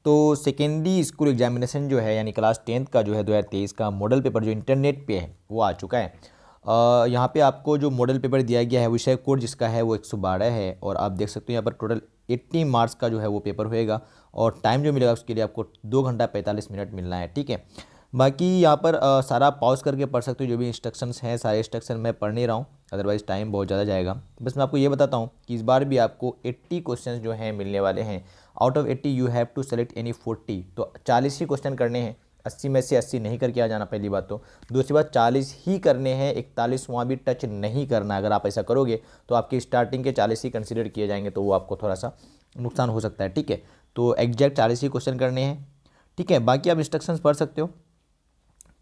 तो secondary school examination जो है यानी क्लास 10th का जो है 2023 का मॉडल पेपर जो इंटरनेट पे है वो आ चुका है। यहाँ पे आपको जो मॉडल पेपर दिया गया है विषय कोड जिसका है वो 112 है और आप देख सकते हो यहाँ पर टोटल 80 मार्क्स का जो है वो पेपर होएगा और टाइम जो मिलेगा उसके लिए आपको 2 घंटा 45 मिनट मिलना है, ठीक है। बाकी यहाँ पर सारा पॉज करके पढ़ सकते हो, जो भी इंस्ट्रक्शंस हैं सारे इंस्ट्रक्शन मैं पढ़ नहीं रहा हूँ, अदरवाइज़ टाइम बहुत ज़्यादा जाएगा। बस मैं आपको ये बताता हूँ कि इस बार भी आपको 80 क्वेश्चंस जो हैं मिलने वाले हैं। Out of 80 you have to select any 40, तो 40 ही क्वेश्चन करने हैं। 80 में से 80 नहीं करके आ जाना, पहली बात तो। दूसरी बात 40 ही करने हैं, 41वां भी टच नहीं करना। अगर आप ऐसा करोगे तो आपकी स्टार्टिंग के 40 ही कंसिडर किए जाएंगे, तो वो आपको थोड़ा सा नुकसान हो सकता है, ठीक है। तो एग्जैक्ट 40 ही क्वेश्चन करने हैं, ठीक है। बाकी आप इंस्ट्रक्शंस पढ़ सकते हो,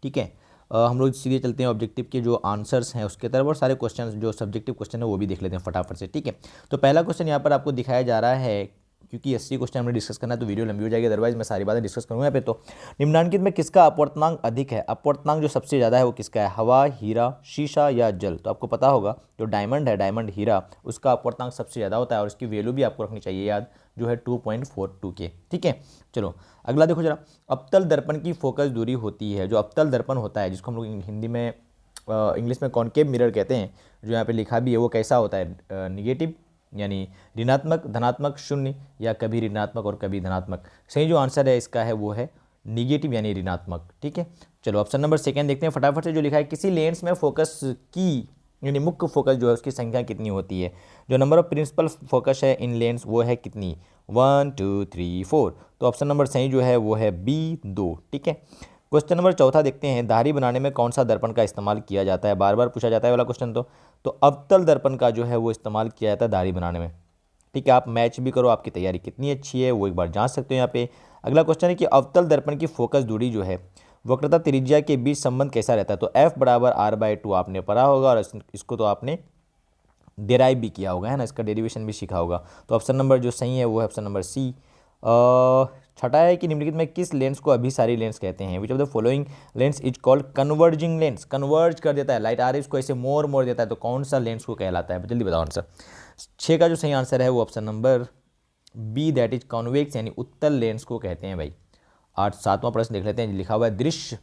ठीक है। हम लोग सीधे चलते हैं ऑब्जेक्टिव के जो आंसर्स हैं उसके तरफ और सारे क्वेश्चन जो सब्जेक्टिव क्वेश्चन है वो भी देख लेते हैं फटाफट से, ठीक है। तो पहला क्वेश्चन यहाँ पर आपको दिखाया जा रहा है, क्योंकि 80 क्वेश्चन हमें डिस्कस करना है तो वीडियो लंबी हो जाएगी, अदरवाइज मैं सारी बातें डिस्कस करूँगा यहाँ पे। तो निम्नलिखित में किसका अपवर्तनांक अधिक है? अपवर्तनांक जो सबसे ज़्यादा है वो किसका है? हवा, हीरा, शीशा या जल? तो आपको पता होगा जो डायमंड है, डायमंड हीरा, उसका अपवर्तनांक सबसे ज़्यादा होता है और उसकी वैल्यू भी आपको रखनी चाहिए याद, जो है 2.42 के, ठीक है। चलो अगला देखो जरा, अवतल दर्पण की फोकस दूरी होती है। जो अवतल दर्पण होता है जिसको हम लोग हिंदी में इंग्लिश में कॉनकेव मिरर कहते हैं, जो यहाँ पे लिखा भी है, वो कैसा होता है? निगेटिव यानी ऋणात्मक, धनात्मक, शून्य या कभी ऋणात्मक और कभी धनात्मक। सही जो आंसर है इसका है वो है निगेटिव यानी ऋणात्मक, ठीक है। चलो ऑप्शन नंबर सेकेंड देखते हैं फटाफट से, जो लिखा है किसी लेंस में फोकस की यानी मुख्य फोकस जो है उसकी संख्या कितनी होती है? जो नंबर ऑफ प्रिंसिपल फोकस है इन लेंस वो है कितनी? 1 2 3 4। तो ऑप्शन नंबर सही जो है वो है बी 2, ठीक है। क्वेश्चन नंबर चौथा देखते हैं, धारी बनाने में कौन सा दर्पण का इस्तेमाल किया जाता है? बार बार पूछा जाता है वाला क्वेश्चन। तो अवतल दर्पण का जो है वो इस्तेमाल किया जाता है धारी बनाने में, ठीक है। आप मैच भी करो, आपकी तैयारी कितनी अच्छी है वो एक बार जांच सकते हो यहाँ पे। अगला क्वेश्चन है कि अवतल दर्पण की फोकस दूरी जो है वक्रता त्रिज्या के बीच संबंध कैसा रहता है? तो F बराबर R/2 आपने पढ़ा होगा और इसको तो आपने डेराइव भी किया होगा, है ना, इसका डेरिवेशन भी सीखा होगा। तो ऑप्शन नंबर जो सही है वो है ऑप्शन नंबर सी। छठा है कि निम्नलिखित में किस लेंस को अभिसारी लेंस कहते हैं? Which of the following lens is called converging lens? Converge कर देता है, लाइट आ रही है उसको ऐसे मोड़ देता है, तो कौन सा लेंस को कहलाता है? जल्दी बताओ आंसर। 6 का जो सही आंसर है वो option number B, that is convex यानी उत्तल लेंस को कहते हैं भाई। 7वां प्रश्न देख लेते हैं, लिखा हुआ है दृश्य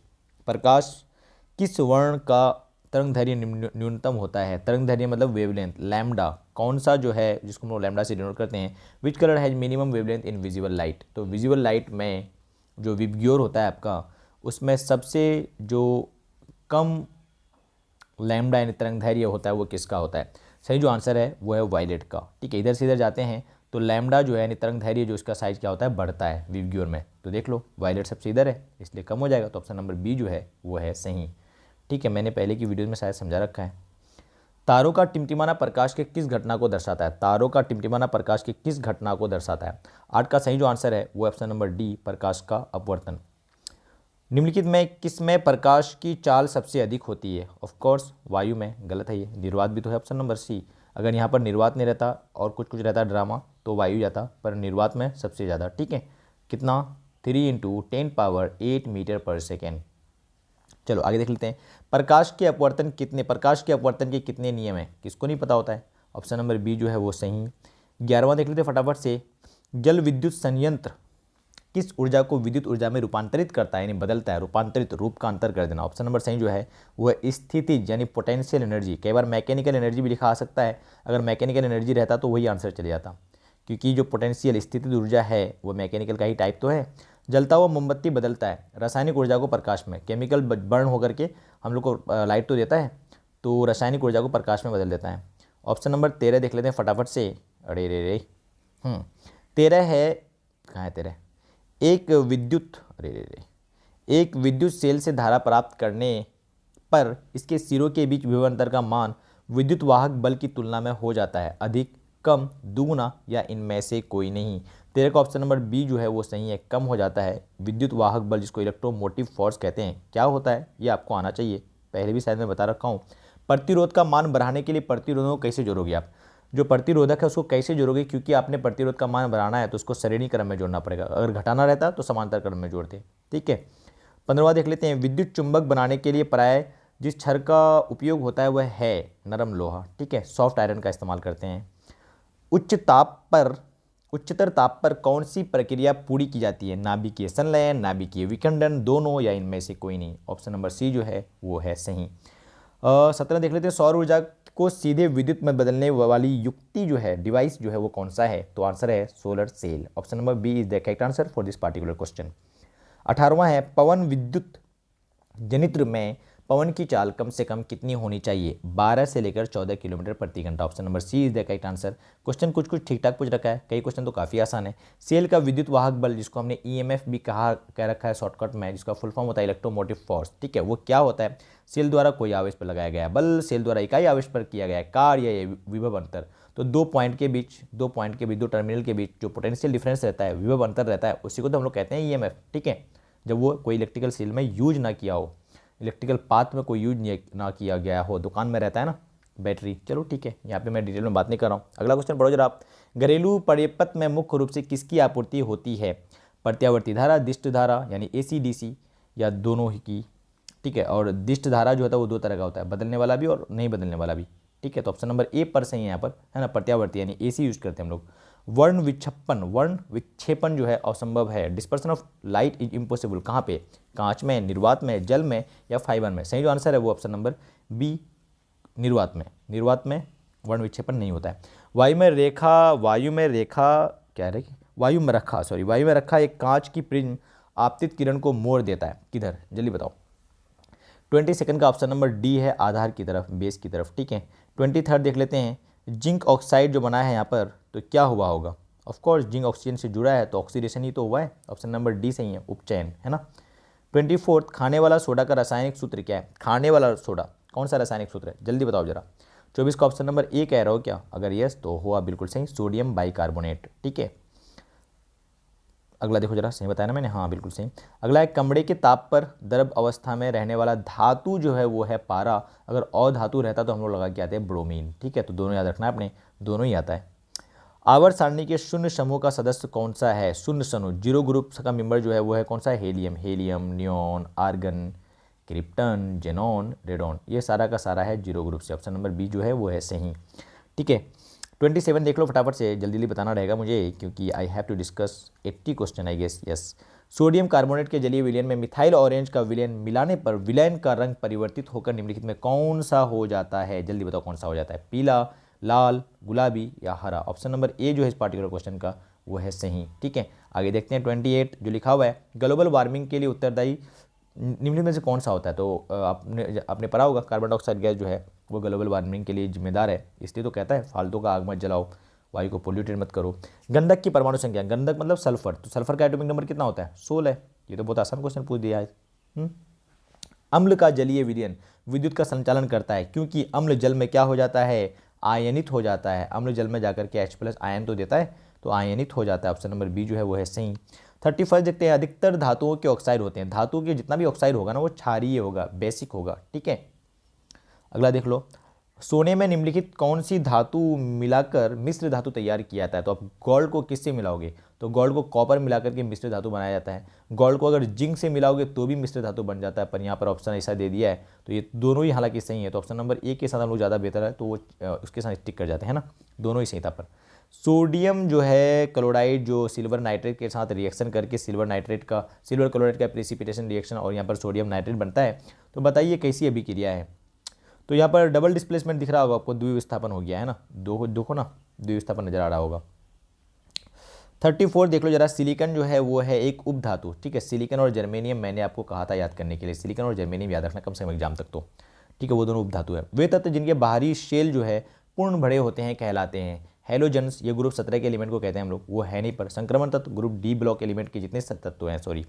प्रकाश किस वर्ण का तरंगदैर्घ्य न्यूनतम होता है? तरंगदैर्घ्य मतलब वेवलेंथ, लैम्डा कौन सा जो है जिसको हम लोग लैम्डा से डिनोट करते हैं? Which colour has minimum wavelength in visible light? तो विजिबल लाइट में जो विबग्योर होता है आपका, उसमें सबसे जो कम लैम्डा यानी तरंगदैर्घ्य होता है वो किसका होता है? सही जो आंसर है वो है वायलेट का, ठीक है। इधर से इधर जाते हैं तो लैम्डा जो है यानी तरंगदैर्घ्य जो इसका साइज क्या होता है, बढ़ता है विबग्योर में, तो देख लो वायलेट सबसे इधर है इसलिए कम हो जाएगा, तो ऑप्शन नंबर बी जो है वो है सही, ठीक है। मैंने पहले की वीडियो में शायद समझा रखा है। तारों का टिमटिमाना प्रकाश के किस घटना को दर्शाता है? तारों का टिमटिमाना प्रकाश के किस घटना को दर्शाता है? 8 का सही जो आंसर है वो ऑप्शन नंबर डी, प्रकाश का अपवर्तन। निम्नलिखित में किस में प्रकाश की चाल सबसे अधिक होती है? ऑफ कोर्स वायु में, गलत है ये, निर्वात भी तो है ऑप्शन नंबर सी। अगर यहाँ पर निर्वात नहीं रहता और कुछ कुछ रहता ड्रामा तो वायु जाता, पर निर्वात में सबसे ज़्यादा, ठीक है। कितना? 3 × 10⁸ मीटर पर सेकेंड। चलो आगे देख लेते हैं, प्रकाश के अपवर्तन के कितने नियम हैं? किसको नहीं पता होता है? ऑप्शन नंबर बी जो है वो सही। 11वां देख लेते हैं फटाफट से, जल विद्युत संयंत्र किस ऊर्जा को विद्युत ऊर्जा में रूपांतरित करता है यानी बदलता है? रूपांतरित, रूप का अंतर कर देना। ऑप्शन नंबर सही जो है वो है स्थितिज यानी पोटेंशियल एनर्जी। कई बार मैकेनिकल एनर्जी भी लिखा आ सकता है, अगर मैकेनिकल एनर्जी रहता तो वही आंसर चले जाता, क्योंकि जो पोटेंशियल स्थितिज ऊर्जा है वो मैकेनिकल का ही टाइप तो है। जलता हुआ मोमबत्ती बदलता है रासायनिक ऊर्जा को प्रकाश में, केमिकल बर्न होकर के हम लोग को लाइट तो देता है, तो रासायनिक ऊर्जा को प्रकाश में बदल देता है। ऑप्शन नंबर 13 देख लेते हैं फटाफट से। अरे रे रे 13 है, कहाँ है 13? एक विद्युत सेल से धारा प्राप्त करने पर इसके सिरों के बीच विभव अंतर का मान विद्युत वाहक बल की तुलना में हो जाता है अधिक, कम, दुगुना या इनमें से कोई नहीं। 13 का ऑप्शन नंबर बी जो है वो सही है, कम हो जाता है। विद्युत वाहक बल जिसको इलेक्ट्रोमोटिव फोर्स कहते हैं, क्या होता है ये आपको आना चाहिए, पहले भी शायद मैं बता रखा हूँ। प्रतिरोध का मान बढ़ाने के लिए प्रतिरोधों को कैसे जोड़ोगे आप? जो प्रतिरोधक है उसको कैसे जोड़ोगे, क्योंकि आपने प्रतिरोध का मान बढ़ाना है तो उसको श्रेणी क्रम में जोड़ना पड़ेगा, अगर घटाना रहता तो समांतर क्रम में जोड़ते, ठीक है। 15वां देख लेते हैं, विद्युत चुंबक बनाने के लिए प्राय जिस छड़ का उपयोग होता है वह है नरम लोहा, ठीक है, सॉफ्ट आयरन का इस्तेमाल करते हैं। उच्च ताप पर उच्चतर ताप पर कौन सी प्रक्रिया पूरी की जाती है? नाभिकीय संलयन, नाभिकीय विखंडन, दोनों, या इनमें से कोई नहीं। ऑप्शन नंबर सी जो है वो है सही। 17 देख लेते हैं, सौर ऊर्जा को सीधे विद्युत में बदलने वाली युक्ति जो है, डिवाइस जो है वो कौन सा है? तो आंसर है solar cell. Option number B is the correct answer for this particular question. 18वां है, पवन विद्युत जनित्र में पवन की चाल कम से कम कितनी होनी चाहिए? 12 से लेकर 14 किलोमीटर प्रति घंटा। Option number C is the correct answer. Question कुछ कुछ ठीक ठाक पूछ रखा है, कई क्वेश्चन तो काफ़ी आसान है। सेल का विद्युत वाहक बल, जिसको हमने ईएमएफ भी कह रखा है शॉर्टकट में, जिसका फुल फॉर्म होता है इलेक्ट्रोमोटिव फोर्स, ठीक है, वो क्या होता है? सेल द्वारा कोई आवेश पर लगाया गया बल, सेल द्वारा इकाई आवेश पर किया गया कार्य या विभव अंतर। तो दो पॉइंट के बीच, दो टर्मिनल के बीच जो पोटेंशियल डिफरेंस रहता है, विभव अंतर रहता है, उसी को तो हम लोग कहते हैं ईएमएफ, ठीक है। जब वो कोई इलेक्ट्रिकल सेल में यूज ना किया हो, इलेक्ट्रिकल पाथ में कोई यूज ना किया गया हो, दुकान में रहता है ना बैटरी। चलो ठीक है, यहाँ पे मैं डिटेल में बात नहीं कर रहा हूँ। अगला क्वेश्चन पढ़ो जरा आप। घरेलू परिपथ में मुख्य रूप से किसकी आपूर्ति होती है? प्रत्यावर्ती धारा, दिष्ट धारा यानी एसी डीसी, या दोनों ही की, ठीक है। और दिष्ट धारा जो होता है वो दो तरह का होता है, बदलने वाला भी और नहीं बदलने वाला भी, ठीक है। तो ऑप्शन नंबर ए पर सही है यहाँ पर, है ना, प्रत्यावर्ती यानी एसी यूज करते हैं हम लोग। वर्ण विक्षेपण जो है असंभव है, dispersion of light is impossible, कहाँ पे? कांच में, निर्वात में, जल में, या फाइबर में। सही जो आंसर है वो ऑप्शन नंबर बी, निर्वात में। निर्वात में वर्ण विक्षेपण नहीं होता है। वायु में रखा एक कांच की प्रिज्म आपतित किरण को मोड़ देता है, किधर? जल्दी बताओ। 22 का ऑप्शन नंबर डी है, आधार की तरफ, बेस की तरफ, ठीक है। 23 देख लेते हैं, जिंक ऑक्साइड जो बना है यहाँ पर, तो क्या हुआ होगा? ऑफकोर्स जिंक ऑक्सीजन से जुड़ा है तो ऑक्सीडेशन ही तो हुआ है। ऑप्शन नंबर डी सही है, उपचयन, है ना। 24 खाने वाला सोडा का रासायनिक सूत्र क्या है? खाने वाला सोडा कौन सा रासायनिक सूत्र है? जल्दी बताओ जरा। 24 का ऑप्शन नंबर ए कह रहे हो क्या? अगर यस तो हुआ बिल्कुल सही, सोडियम बाइकार्बोनेट, ठीक है। अगला देखो जरा, सही बताया ना मैंने? हाँ बिल्कुल सही। अगला है, कमरे के ताप पर द्रव अवस्था में रहने वाला धातु जो है वो है पारा, अगर अधातु रहता तो हम लोग लगा के आते हैं ब्रोमीन, ठीक है। तो दोनों याद रखना है आपने, दोनों ही आता है। आवर्त सारणी के शून्य समूह का सदस्य कौन सा है? शून्य समूह, जीरो ग्रुप का मेंबर जो है वो है कौन सा है? Helium, neon, argon, krypton, xenon, radon, ये सारा का सारा है जीरो ग्रुप से। ऑप्शन नंबर बी जो है वो है सही, ठीक है। 27 देख लो फटाफट से, जल्दी जल्दी बताना रहेगा मुझे, क्योंकि I have to discuss 80 question I guess. Yes, sodium carbonate के जलीय विलयन में मिथाइल ऑरेंज का विलयन मिलाने पर विलयन का रंग परिवर्तित होकर निम्नलिखित में कौन सा हो जाता है? जल्दी बताओ कौन सा हो जाता है? पीला, लाल, गुलाबी, या हरा। ऑप्शन नंबर ए जो है इस पार्टिकुलर क्वेश्चन का वो है सही, ठीक है। आगे देखते हैं 28 जो लिखा हुआ है, ग्लोबल वार्मिंग के लिए उत्तरदायी निम्नलिखित में से कौन सा होता है? तो आपने पढ़ा होगा, कार्बन डाइऑक्साइड गैस जो है वो ग्लोबल वार्मिंग के लिए जिम्मेदार है, इसलिए तो कहता है फालतू का आग मत जलाओ, वायु को पोल्यूटेड मत करो। गंधक की परमाणु संख्या, गंधक मतलब सल्फर, तो सल्फर का एटॉमिक नंबर कितना होता है? 16। ये तो बहुत आसान क्वेश्चन पूछ दिया है। अम्ल का जलीय विलयन विद्युत का संचालन करता है, क्योंकि अम्ल जल में क्या हो जाता है? आयनित हो जाता है। अम्ल जल में जाकर के H+ आयन तो देता है, तो आयनित हो जाता है। ऑप्शन नंबर बी जो है वो है सही। 31 देखते हैं, अधिकतर धातुओं के ऑक्साइड होते हैं, धातु के जितना भी ऑक्साइड होगा ना वो क्षारीय होगा, बेसिक होगा, ठीक है। अगला देख लो, सोने में निम्नलिखित कौन सी धातु मिलाकर मिश्र धातु तैयार किया जाता है? तो आप गोल्ड को किससे मिलाओगे? तो गोल्ड को कॉपर मिलाकर के मिश्र धातु बनाया जाता है। गोल्ड को अगर जिंक से मिलाओगे तो भी मिश्र धातु बन जाता है, पर यहाँ पर ऑप्शन ऐसा दे दिया है, तो ये दोनों ही हालांकि सही है। तो ऑप्शन नंबर ए के साथ हम लोग ज़्यादा बेहतर है, तो वो उसके साथ स्टिक कर जाते हैं ना, दोनों ही सही था। पर सोडियम जो है क्लोराइड जो सिल्वर नाइट्रेट के साथ रिएक्शन करके सिल्वर क्लोराइड का प्रेसिपिटेशन रिएक्शन और यहाँ पर सोडियम नाइट्रेट बनता है। तो बताइए कैसी अभिक्रिया है? तो यहाँ पर डबल डिस्प्लेसमेंट दिख रहा होगा आपको, द्विविस्थापन हो गया है ना, देखो ना, द्विविस्थापन नजर आ रहा होगा। 34 देख लो जरा, सिलिकॉन जो है वो है एक उपधातु, ठीक है। सिलिकॉन और जर्मेनियम मैंने आपको कहा था याद करने के लिए, सिलिकॉन और जर्मेनियम याद रखना कम से कम एग्जाम तक तो, ठीक है, वो दोनों उपधातु है। वे तत्व जिनके बाहरी शेल जो है पूर्ण भरे होते हैं कहलाते हैं हेलोजन्स, ये ग्रुप 17 के एलिमेंट को कहते हैं हम लोग, वो है नहीं। पर संक्रमण तत्व ग्रुप डी ब्लॉक एलिमेंट के जितने तत्व हैं,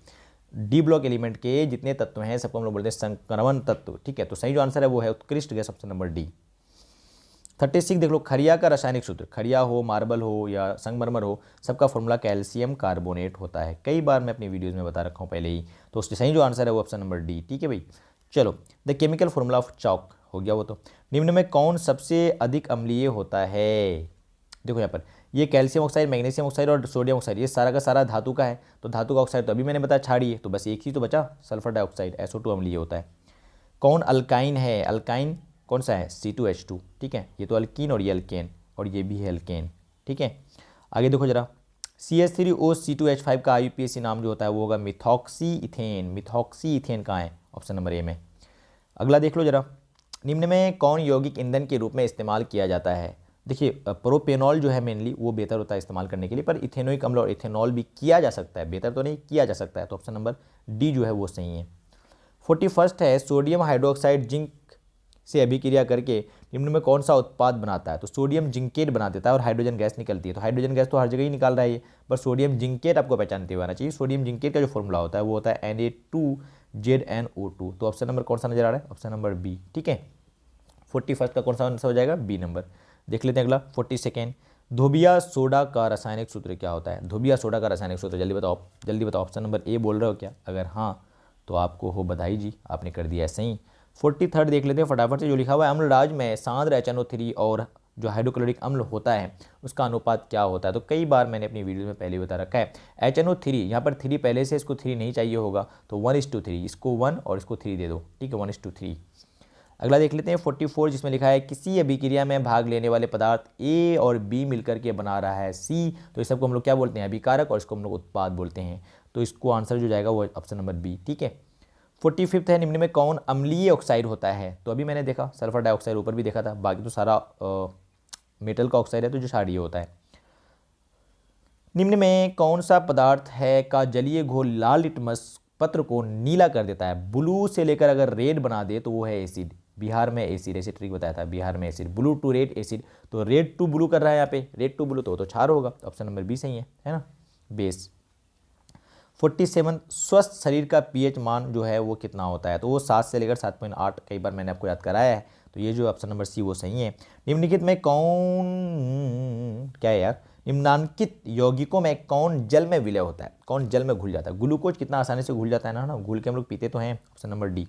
डी ब्लॉक एलिमेंट के जितने तत्व हैं सबको हम लोग बोलते हैं संक्रमण तत्व, ठीक है। तो सही जो आंसर है वो है उत्कृष्ट गैस, ऑप्शन नंबर डी। 36 देख लो, खड़िया का रासायनिक सूत्र, खड़िया हो, मार्बल हो या संगमरमर हो, सबका फॉर्मूला कैल्शियम कार्बोनेट होता है। कई बार मैं अपनी वीडियोज़ में बता रखा हूँ पहले ही, तो उससे सही जो आंसर है वो ऑप्शन नंबर डी, ठीक है भाई। चलो, the chemical formula of chalk हो गया वो तो। निम्न में कौन सबसे अधिक अम्लीय होता है? देखो यहाँ पर ये कैल्शियम ऑक्साइड, मैग्नीशियम ऑक्साइड और सोडियम ऑक्साइड, ये सारा का सारा धातु का है, तो धातु का ऑक्साइड तो अभी मैंने बताया क्षारीय, तो बस एक ही तो बचा, सल्फर डाइऑक्साइड, SO2 अम्लीय होता है। कौन अल्काइन है? अल्काइन कौन सा है? C2H2, ठीक है। ये तो अल्कीन और ये अल्केन, और ये भी है अल्केन, ठीक है। आगे देखो जरा, CH3OC2H5 का IUPAC नाम जो होता है वो होगा मिथॉक्सी इथेन। मिथॉक्सी इथेन कहाँ है? ऑप्शन नंबर ए में। अगला देख लो जरा, निम्न में कौन यौगिक ईंधन के रूप में इस्तेमाल किया जाता है? देखिए प्रोपेनॉल जो है मेनली वो बेहतर होता है इस्तेमाल करने के लिए, पर इथेनोइक अम्ल और इथेनॉल भी किया जा सकता है, बेहतर तो नहीं, किया जा सकता है, तो ऑप्शन नंबर डी जो है वो सही है। 41 है, सोडियम हाइड्रोक्साइड जिंक से अभिक्रिया करके निम्न में कौन सा उत्पाद बनाता है? तो सोडियम जिंकेट बना देता है और हाइड्रोजन गैस निकलती है। तो हाइड्रोजन गैस तो हर जगह ही निकाल रहा है ये, पर सोडियम जिंकेट आपको पहचानते हुए आना चाहिए। सोडियम जिंकेट का जो फॉर्मूला होता है वो होता है Na2ZnO2। तो ऑप्शन नंबर कौन सा नजर आ रहा है? Option number B. ठीक है, 41 का कौन सा आंसर हो जाएगा? B number. देख लेते हैं अगला 42, धोबिया सोडा का रासायनिक सूत्र क्या होता है? धोबिया सोडा का रासायनिक सूत्र जल्दी बताओ, जल्दी बताओ। ऑप्शन नंबर ए बोल रहे हो क्या? अगर हाँ तो आपको हो बधाई जी, आपने कर दिया सही। 43 देख लेते हैं फटाफट से, जो लिखा हुआ है अम्लराज में सांद्र HNO3 और जो हाइड्रोक्लोरिक अम्ल होता है उसका अनुपात क्या होता है? तो कई बार मैंने अपनी वीडियो में पहले बता रखा है। HNO3 यहाँ पर 3 पहले से, इसको 3 नहीं चाहिए होगा तो 1:3, इसको 1 और इसको 3 दे दो। ठीक है, 1:3। अगला देख लेते हैं 44, जिसमें लिखा है किसी अभिक्रिया में भाग लेने वाले पदार्थ ए और बी मिलकर के बना रहा है सी। तो इस सबको हम लोग क्या बोलते हैं? अभिकारक, और इसको हम लोग उत्पाद बोलते हैं। तो इसको आंसर जो जाएगा वो ऑप्शन नंबर बी। ठीक है, 45 है, निम्न में कौन अम्लीय ऑक्साइड होता है? तो अभी मैंने देखा सल्फर डाइऑक्साइड ऊपर भी देखा था, बाकी तो सारा मेटल का ऑक्साइड है, तो जो क्षारीय होता है। निम्न में कौन सा पदार्थ है का जलीय घोल लाल लिटमस पत्र को नीला कर देता है? ब्लू से लेकर अगर रेड बना दे तो वो है एसिड। बिहार में एसिड, ऐसे ट्रिक बताया था, बिहार में acid. Blue to red acid, तो रेड टू ब्लू कर रहा है यहाँ पे, रेड टू ब्लू, तो क्षार होगा। ऑप्शन नंबर बी सही है ना, बेस। 47, स्वस्थ शरीर का पीएच मान जो है वो कितना होता है? तो वो 7 से लेकर 7.8, कई बार मैंने आपको याद कराया है। तो ये जो ऑप्शन नंबर सी वो सही है। निम्नलिखित में कौन, क्या है यार, निम्नांकित यौगिकों में कौन जल में विलय होता है? कौन जल में घुल जाता है? ग्लूकोज कितना आसानी से घुल जाता है ना, घुल के हम लोग पीते तो हैं। Option number D.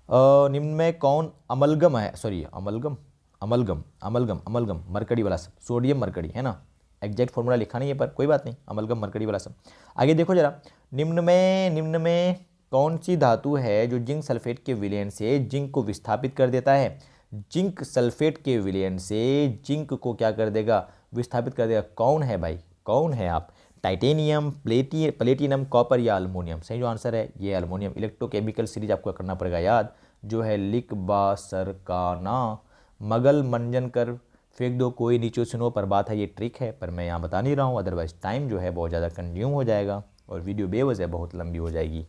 निम्न में कौन अमलगम है? Sorry, amalgam amalgam amalgam amalgam mercury वाला सब, सोडियम मरकड़ी है ना, एग्जैक्ट फॉर्मूला लिखा नहीं है पर कोई बात नहीं, अमलगम मरकड़ी वाला सब। आगे देखो जरा, निम्न में कौन सी धातु है जो जिंक सल्फेट के विलयन से जिंक को विस्थापित कर देता है? जिंक सल्फेट के विलयन से जिंक को क्या कर देगा? विस्थापित कर देगा। कौन है भाई, कौन है आप? टाइटेनियम, प्लेटिनम, कॉपर या अल्मोनियम? सही जो आंसर है ये अल्मोनियम। इलेक्ट्रोकेमिकल सीरीज आपको करना पड़ेगा याद, जो है लिख बा सर का ना, मगल मंजन कर फेंक दो, कोई नीचे सुनो पर बात है, ये ट्रिक है, पर मैं यहाँ बता नहीं रहा हूँ, अदरवाइज टाइम जो है बहुत ज़्यादा कंज्यूम हो जाएगा और वीडियो बेवजह बहुत लंबी हो जाएगी।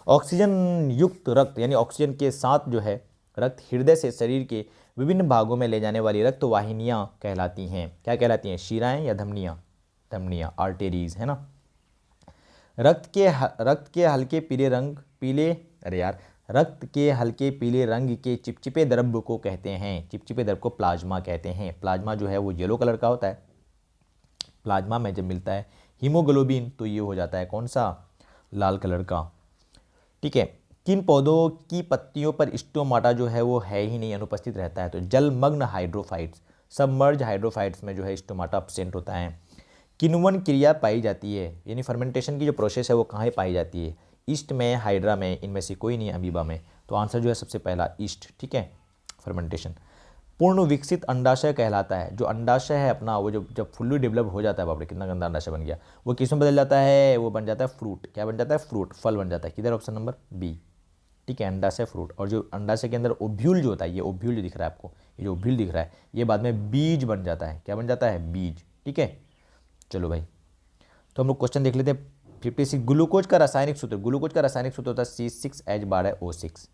ऑक्सीजन युक्त रक्त यानी ऑक्सीजन के साथ जो है रक्त हृदय से शरीर के विभिन्न भागों में ले जाने वाली रक्त वाहिनियाँ कहलाती हैं। क्या कहलाती हैं? शिराएँ या धमनियाँ? धमनियाँ, आर्टेरीज है ना। रक्त के हल्के पीले रंग, रक्त के हल्के पीले रंग के चिपचिपे द्रव्य को कहते हैं, चिपचिपे द्रव्य को प्लाज्मा कहते हैं। प्लाज्मा जो है वो येलो कलर का होता है। प्लाज्मा में जब मिलता है हीमोग्लोबिन तो ये हो जाता है कौन सा? लाल कलर का। ठीक है, किन पौधों की पत्तियों पर स्टोमाटा जो है वो है ही नहीं, अनुपस्थित रहता है? तो जलमग्न हाइड्रोफाइट्स, सबमर्ज हाइड्रोफाइट्स में जो है स्टोमाटा एब्सेंट होता है। किण्वन क्रिया पाई जाती है, यानी फर्मेंटेशन की जो प्रोसेस है वो कहाँ पाई जाती है? ईस्ट में, हाइड्रा में, इनमें से कोई नहीं, अमीबा में। तो आंसर जो है सबसे पहला ईस्ट। ठीक है, फर्मेंटेशन। पूर्ण विकसित अंडाशय कहलाता है, जो अंडाशय है अपना वो जब फुल्ली डेवलप हो जाता है, बाप रे कितना गंदा अंडाशय बन गया, वो किस में बदल जाता है? वो बन जाता है फ्रूट। क्या बन जाता है? फ्रूट, फल बन जाता है। किधर? Option number B. ठीक है, अंडाशय फ्रूट। और जो अंडाशय के अंदर ओव्यूल जो होता है, ये ओव्यूल जो दिख रहा है आपको, ये जो ओव्यूल दिख रहा है ये बाद में बीज बन जाता है। क्या बन जाता है? बीज। ठीक है, चलो भाई, तो हम लोग क्वेश्चन देख लेते हैं। 56, ग्लूकोज का रासायनिक सूत्र, ग्लूकोज का रासायनिक सूत्र होता है C6H12O6।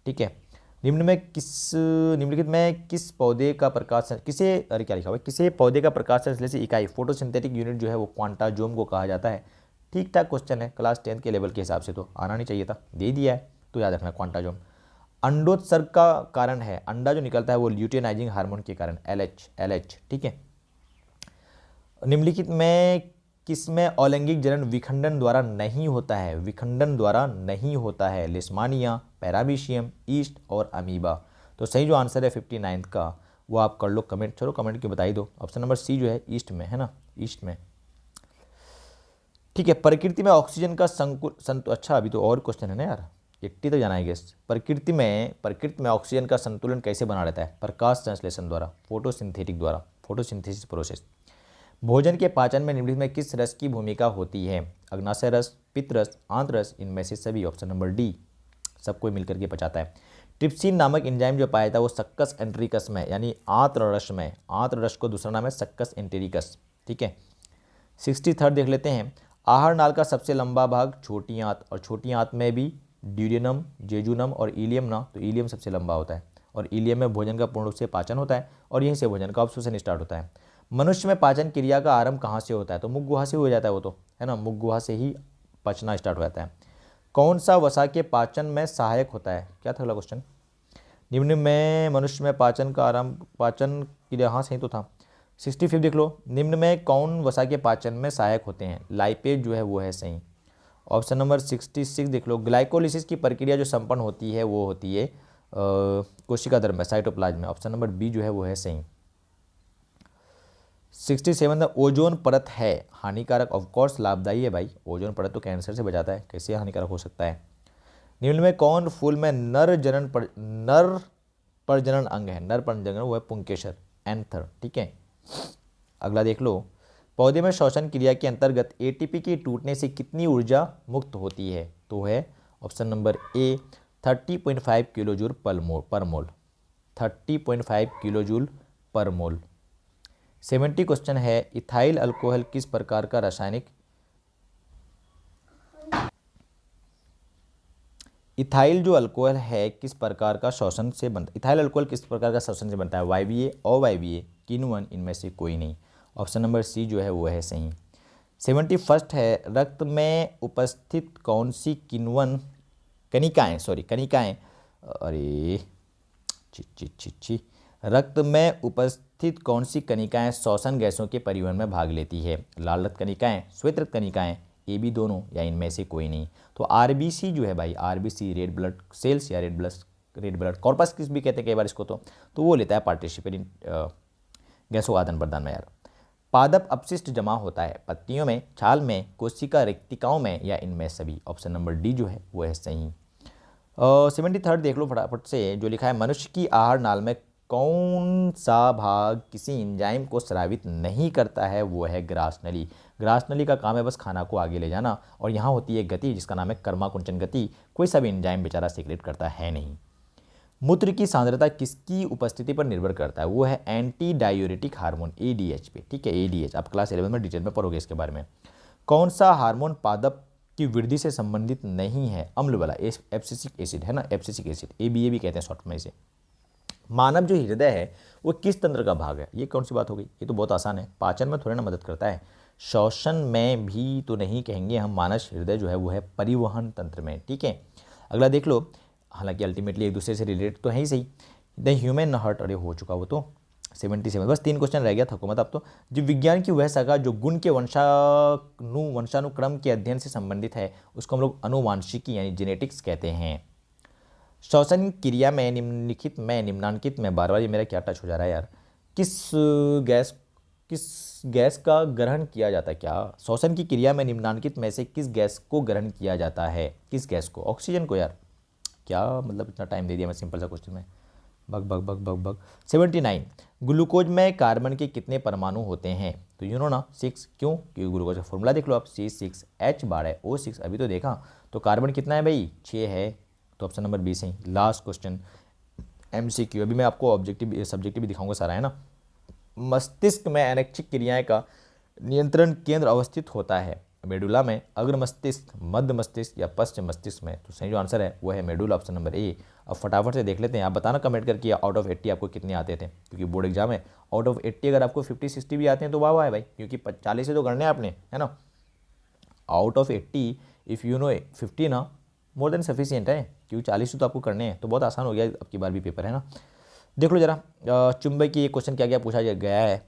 ठीक है, निम्नलिखित में किस पौधे का प्रकाश, किसे, अरे क्या लिखा हुआ है, किसे पौधे का प्रकाश संश्लेषी इकाई फोटोसिंथेटिक यूनिट जो है वो क्वांटाजोम को कहा जाता है? ठीक ठाक क्वेश्चन है, क्लास 10 के लेवल के हिसाब से तो आना नहीं चाहिए था, दे दिया है, तो याद रखना क्वांटाजोम। अंडोत्सर्ग का कारण है, अंडा जो निकलता है वो ल्यूटिनाइजिंग हार्मोन के कारण, LH। ठीक है, निम्नलिखित में किसमें अलैंगिक जनन विखंडन द्वारा नहीं होता है? विखंडन द्वारा नहीं होता है। लिस्मानिया, पैरामीशियम, ईस्ट और अमीबा। तो सही जो आंसर है 59 का वो आप कर लो कमेंट, चलो कमेंट के बता ही दो। ऑप्शन नंबर सी जो है ईस्ट में है ना, ईस्ट में। ठीक है, प्रकृति में ऑक्सीजन का अच्छा अभी तो और क्वेश्चन है ना यार, 80 तक जाना है गेस्ट। प्रकृति में ऑक्सीजन का संतुलन कैसे बना रहता है? प्रकाश संश्लेषण द्वारा, फोटोसिंथेटिक द्वारा, फोटोसिंथेसिस प्रोसेस। भोजन के पाचन में निम्नलिखित में किस रस की भूमिका होती है? अग्नाशय रस, पित्त रस, आंत रस, इनमें से सभी। ऑप्शन नंबर डी, सबको मिलकर के पचाता है। ट्रिप्सिन नामक एंजाइम जो पाया जाता है वो सक्कस एंटेरिकस में, यानी आंत्र रस में, आंत्र रस को दूसरा नाम है सक्कस एंटेरिकस। ठीक है। 63 देख लेते हैं। आहार नाल का सबसे लंबा भाग छोटी आंत, और छोटी आंत में भी ड्यूडेनम, जेजुनम और इलियम ना, तो इलियम सबसे लंबा होता है, और इलियम में भोजन का पूर्ण रूप से पाचन होता है, और यहीं से भोजन का अवशोषण स्टार्ट होता है। मनुष्य में पाचन क्रिया का आरंभ कहाँ से होता है? तो मुख गुहा से हो जाता है वो तो, है ना, मुख गुहा से ही पचना स्टार्ट हो जाता है। कौन सा वसा के पाचन में सहायक होता है? क्या था अगला क्वेश्चन? निम्न में मनुष्य में पाचन का आरंभ, पाचन क्रिया, हाँ सही तो था। 65 देख लो। निम्न में कौन वसा के पाचन में सहायक होते हैं? लाइपेज जो है वो है सही। ऑप्शन नंबर 66 देख लो। ग्लाइकोलिसिस की प्रक्रिया जो संपन्न होती है वो होती है कोशिका द्रव्य में, साइटोप्लाज्म में। ऑप्शन नंबर बी जो है वो है सही। 67 ओजोन परत है हानिकारक? ऑफकोर्स लाभदायी है भाई, ओजोन परत तो कैंसर से बचाता है, कैसे हानिकारक हो सकता है? निम्न में कौन फूल में नर प्रजनन अंग है? नर प्रजनन वो है पुंकेसर, एंथर। ठीक है। अगला देख लो। पौधे में श्वसन क्रिया के अंतर्गत एटीपी के टूटने से कितनी ऊर्जा मुक्त होती है? तो है option number A 30.5 kilo joule पर मोल 30.5 किलो जूल पर मोल। 70 क्वेश्चन है। इथाइल अल्कोहल किस प्रकार का रासायनिक इथाइल जो अल्कोहल है किस प्रकार का श्वसन से बनता है? इथाइल अल्कोहल किस प्रकार का श्वसन से बनता है? वायवीय, अवायवीय, किण्वन, इनमें से कोई नहीं। ऑप्शन नंबर सी जो है वो है सही। 71 है। रक्त में उपस्थित कौन सी किण्वन कनिकाएं, अरे छी, रक्त में उपस्थित कौन सी कनिकाएं श्वसन गैसों के परिवहन में भाग लेती है? लाल रक्त कनिकाएं, श्वेत रक्त कनिकाएं, ए बी दोनों, या इनमें से कोई नहीं। तो आरबीसी जो है भाई, आरबीसी रेड ब्लड सेल्स या रेड ब्लड कॉर्पस किस भी कहते हैं कई बार इसको, तो वो लेता है पार्टिसिपेट इन गैसों आदान प्रदान में यार। पादप अपशिष्ट जमा होता है पत्तियों में, छाल में, कोशिका रिक्तिकाओं में, या इनमें सभी। ऑप्शन नंबर डी जो है वो है सही। 73 देख लो फटाफट से जो लिखा है। मनुष्य की आहार नाल में कौन सा भाग किसी एंजाइम को स्रावित नहीं करता है? वो है ग्रास नली। ग्रास नली का काम है बस खाना को आगे ले जाना, और यहाँ होती है गति जिसका नाम है कर्माकुंचन गति। कोई सा भी एंजाइम बेचारा सीक्रेट करता है नहीं। मूत्र की सांद्रता किसकी उपस्थिति पर निर्भर करता है? वो है एंटी डायूरेटिक हार्मोन, एडीएच पे। ठीक है, एडीएच आप क्लास 11 में डिटेल में पढ़ोगे इसके बारे में। कौन सा हार्मोन पादप की वृद्धि से संबंधित नहीं है? अम्ल वाला, एब्सिसिक एसिड है ना, एब्सिसिक एसिड, एबीए भी कहते हैं शॉर्ट में इसे। मानव जो हृदय है वो किस तंत्र का भाग है? ये कौन सी बात हो गई? ये तो बहुत आसान है, पाचन में थोड़ी ना मदद करता है, श्वसन में भी तो नहीं कहेंगे हम। मानस हृदय जो है वो है परिवहन तंत्र में। ठीक है। अगला देख लो। हालांकि अल्टीमेटली एक दूसरे से रिलेटेड तो है ही सही। द ह्यूमन हार्ट, अरे हो चुका वो तो 77। बस 3 क्वेश्चन रह गया था हुकूमत। अब तो जीव विज्ञान की वह शाखा जो गुण के वंशानुक्रम के अध्ययन से संबंधित है उसको हम लोग अनुवांशिकी यानी जेनेटिक्स कहते हैं। श्वसन क्रिया में निम्नांकित में बार बार ये मेरा क्या टच हो जा रहा है यार, किस गैस का ग्रहण किया जाता है? क्या श्वसन की क्रिया में निम्नांकित में से किस गैस को ग्रहण किया जाता है? किस गैस को? ऑक्सीजन को यार। क्या मतलब इतना टाइम दे दिया मैं सिंपल सा क्वेश्चन में। Bug bug bug bug bug 79 glucose में कार्बन के कितने परमाणु होते हैं? तो यू नो ना 6। क्यों? क्योंकि ग्लूकोज का फॉर्मूला देख लो आप, C6H12O6। अभी तो देखा, तो कार्बन कितना है भाई? 6 है, तो ऑप्शन नंबर बी सही। लास्ट क्वेश्चन MCQ, अभी मैं आपको ऑब्जेक्टिव सब्जेक्टिव भी दिखाऊंगा सारा, है ना। मस्तिष्क में अनैच्छिक क्रियाएं का नियंत्रण केंद्र अवस्थित होता है मेडुला में, अग्र मस्तिष्क, मध्य मस्तिष्क, या पश्चिम मस्तिष्क में? तो सही जो आंसर है वो है मेडुला, ऑप्शन नंबर ए। अब फटाफट से देख लेते हैं, आप बताना कमेंट करके आउट ऑफ 80 आपको कितने आते थे, क्योंकि बोर्ड एग्जाम है। आउट ऑफ 80 अगर आपको 50-60 भी आते हैं तो वाह वाह है भाई, क्योंकि 40 से तो करने हैं आपने, है ना। Out of 80 if you know 50 ना मोर देन सफिशियंट है, क्योंकि 40 तो आपको करने हैं, तो बहुत आसान हो गया अब की बार भी पेपर, है ना। देख लो जरा चुंबकीय क्वेश्चन क्या क्या पूछा गया है।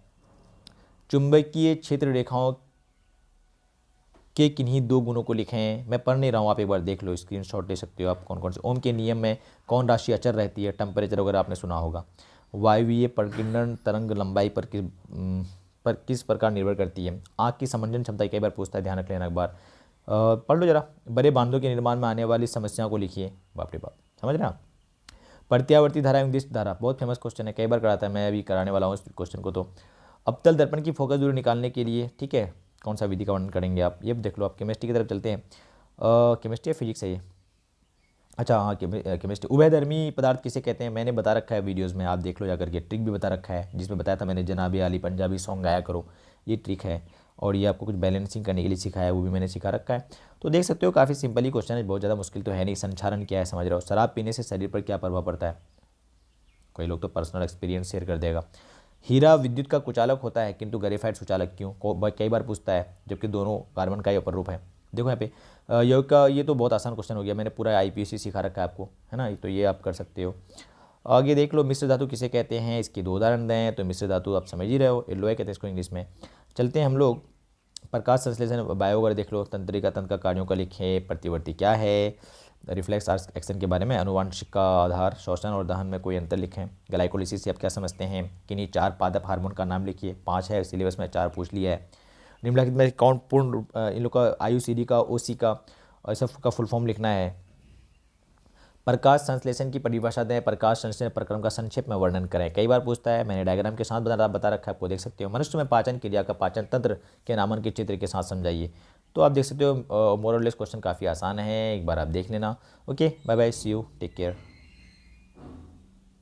चुंबकीय क्षेत्र रेखाओं के किन्हीं 2 गुणों को लिखें। मैं पढ़ नहीं रहा हूँ, आप एक बार देख लो, स्क्रीनशॉट ले सकते हो आप। कौन कौन से? ओम के नियम में कौन राशि अचर रहती है? टेम्परेचर वगैरह आपने सुना होगा। वायवीय प्रकीर्णन तरंग लंबाई पर किस प्रकार निर्भर करती है? आँख की समंजन क्षमता कई बार पूछता है, ध्यान रख लेना एक बार। पढ़ लो जरा। बड़े बांधों के निर्माण में आने वाली समस्याओं को लिखिए। बाप रे बाप, समझ रहे हैं आप। प्रत्यावर्ती धारा एवं दिश धारा बहुत फेमस क्वेश्चन है, कई बार कराता है, मैं अभी कराने वाला हूँ इस क्वेश्चन को। तो अवतल दर्पण की फोकस दूरी निकालने के लिए, ठीक है, कौन सा विधि का वर्णन करेंगे आप, ये देख लो। आप केमिस्ट्री की तरफ चलते हैं। केमिस्ट्री या फिजिक्स है ये? अच्छा हाँ, केमिस्ट्री। उभयधर्मी पदार्थ किसे कहते हैं, मैंने बता रखा है वीडियोस में, आप देख लो जाकर के। ट्रिक भी बता रखा है जिसमें बताया था मैंने, जनाबे आली पंजाबी सॉन्ग गाया करो, ये ट्रिक है। और ये आपको कुछ बैलेंसिंग करने के लिए सिखाया है, वो भी मैंने सिखा रखा है। तो देख सकते हो काफ़ी सिंपल ही क्वेश्चन है, बहुत ज़्यादा मुश्किल तो है नहीं। संचारण क्या है समझ रहे हो। शराब पीने से शरीर पर क्या प्रभाव पड़ता है, कोई लोग तो पर्सनल एक्सपीरियंस शेयर कर देगा। हीरा विद्युत का कुचालक होता है किंतु ग्रेफाइट सुचालक क्यों, कई बार पूछता है, जबकि दोनों कार्बन का ही अपर रूप है। देखो यहाँ पे योग का, ये तो बहुत आसान क्वेश्चन हो गया, मैंने पूरा आईपीएससी सिखा रखा है आपको, है ना, तो ये आप कर सकते हो। आगे देख लो, मिश्र धातु किसे कहते हैं, इसके 2 उदाहरण दें। तो मिश्र धातु आप समझ ही रहे हो, एलोय कहते हैं इसको इंग्लिश में। चलते हैं हम लोग, प्रकाश संश्लेषण बायो वगैरह देख लो, तंत्रिका तंत्र का कार्यों का लिखें, प्रतिवर्ती क्या है, रिफ्लेक्स एक्शन के बारे में, अनुवांशिक का आधार, श्वसन और दहन में कोई अंतर लिखें, ग्लाइकोलिसिस से आप क्या समझते हैं, किन्हीं 4 पादप हार्मोन का नाम लिखिए, 5 है सिलेबस में, 4 पूछ लिया है। निम्नलिखित में कौन पूर्ण इन लोग का आयुसीडी का, ओसी का, ऐसा का फुल फॉर्म लिखना है। प्रकाश संश्लेषण की परिभाषा दें, प्रकाश संश्लेषण प्रक्रम का संक्षेप में वर्णन करें। कई बार पूछता है, मैंने डायग्राम के साथ बता रखा है, आपको देख सकते हो। मनुष्य में पाचन क्रिया का पाचन तंत्र के नामन के चित्र के साथ समझाइए। तो आप देख सकते हो मोर और लेस क्वेश्चन काफ़ी आसान है, एक बार आप देख लेना। Okay, bye bye, see you, take care.